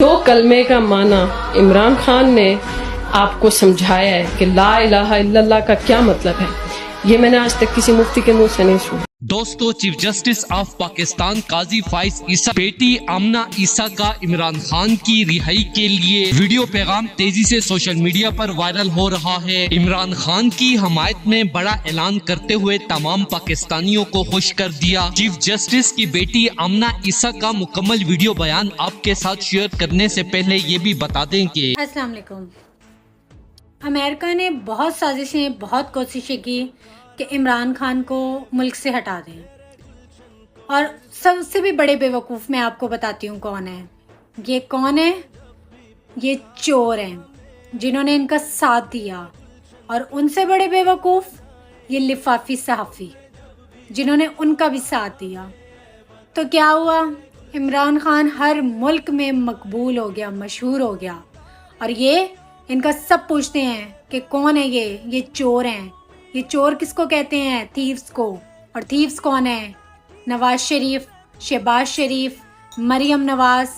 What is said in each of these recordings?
जो कलमे का माना इमरान खान ने आपको समझाया है कि ला इलाहा इल्लल्लाह का क्या मतलब है, ये मैंने आज तक किसी मुफ्ती के मुंह से नहीं सुना। दोस्तों, चीफ जस्टिस ऑफ पाकिस्तान काजी फाइज ईसा बेटी आमना ईसा का इमरान खान की रिहाई के लिए वीडियो पैगाम तेजी से सोशल मीडिया पर वायरल हो रहा है। इमरान खान की हमायत में बड़ा ऐलान करते हुए तमाम पाकिस्तानियों को खुश कर दिया। चीफ जस्टिस की बेटी आमना ईसा का मुकम्मल वीडियो बयान आपके साथ शेयर करने से पहले ये भी बता दें कि अस्सलाम वालेकुम। अमेरिका ने बहुत साजिशें, बहुत कोशिशें की कि इमरान खान को मुल्क से हटा दें, और सबसे भी बड़े बेवकूफ़ मैं आपको बताती हूँ कौन है। ये कौन है? ये चोर हैं जिन्होंने इनका साथ दिया। और उनसे बड़े बेवकूफ़ ये लिफाफी सहाफ़ी जिन्होंने उनका भी साथ दिया। तो क्या हुआ? इमरान खान हर मुल्क में मकबूल हो गया, मशहूर हो गया। और ये इनका सब पूछते हैं कि कौन है ये चोर हैं। ये चोर किसको कहते हैं? थीव्स को। और थीव्स कौन है? नवाज शरीफ, शहबाज शरीफ, मरियम नवाज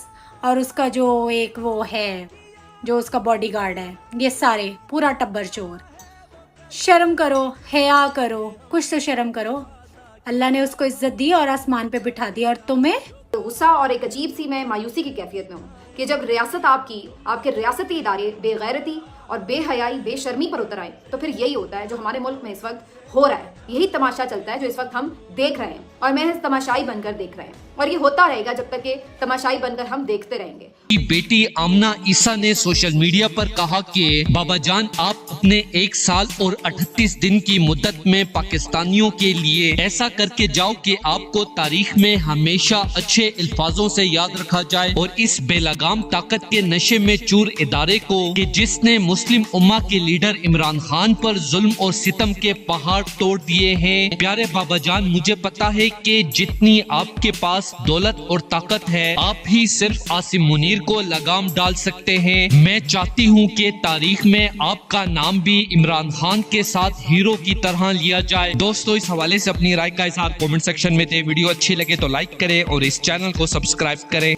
और उसका जो एक वो है जो उसका बॉडीगार्ड है, ये सारे पूरा टब्बर चोर। शर्म करो, हया करो, कुछ तो शर्म करो। अल्लाह ने उसको इज्जत दी और आसमान पे बिठा दिया, और तुम्हें गुस्सा और एक अजीब सी मैं मायूसी की कैफियत में हूँ कि जब रियासत आपके रियासती इदारे बेगैरती और बेहयाई, बेशर्मी पर उतर आए, तो फिर यही होता है जो हमारे मुल्क में इस वक्त हो रहा है। यही तमाशा चलता है जो इस वक्त हम देख रहे हैं, और महज तमाशाई बनकर देख रहे हैं, और ये होता रहेगा जब तक कि तमाशाई बनकर हम देखते रहेंगे। बेटी आमना ईसा ने सोशल मीडिया पर कहा कि बाबा जान, आप अपने 1 साल और 38 दिन की मुद्दत में पाकिस्तानियों के लिए ऐसा करके जाओ कि आपको तारीख में हमेशा अच्छे अल्फाजों से याद रखा जाए, और इस बेलगाम ताकत के नशे में चूर इदारे को कि जिसने मुस्लिम उम्मा के लीडर इमरान खान पर जुल्म और सितम के पहाड़ तोड़ दिए हैं। प्यारे बाबा जान, मुझे पता है कि जितनी आपके पास दौलत और ताकत है, आप ही सिर्फ आसिम मुनीर को लगाम डाल सकते हैं। मैं चाहती हूँ कि तारीख में आपका नाम भी इमरान खान के साथ हीरो की तरह लिया जाए। दोस्तों, इस हवाले से अपनी राय का इज़हार कमेंट सेक्शन में दे। वीडियो अच्छी लगे तो लाइक करें और इस चैनल को सब्सक्राइब करें।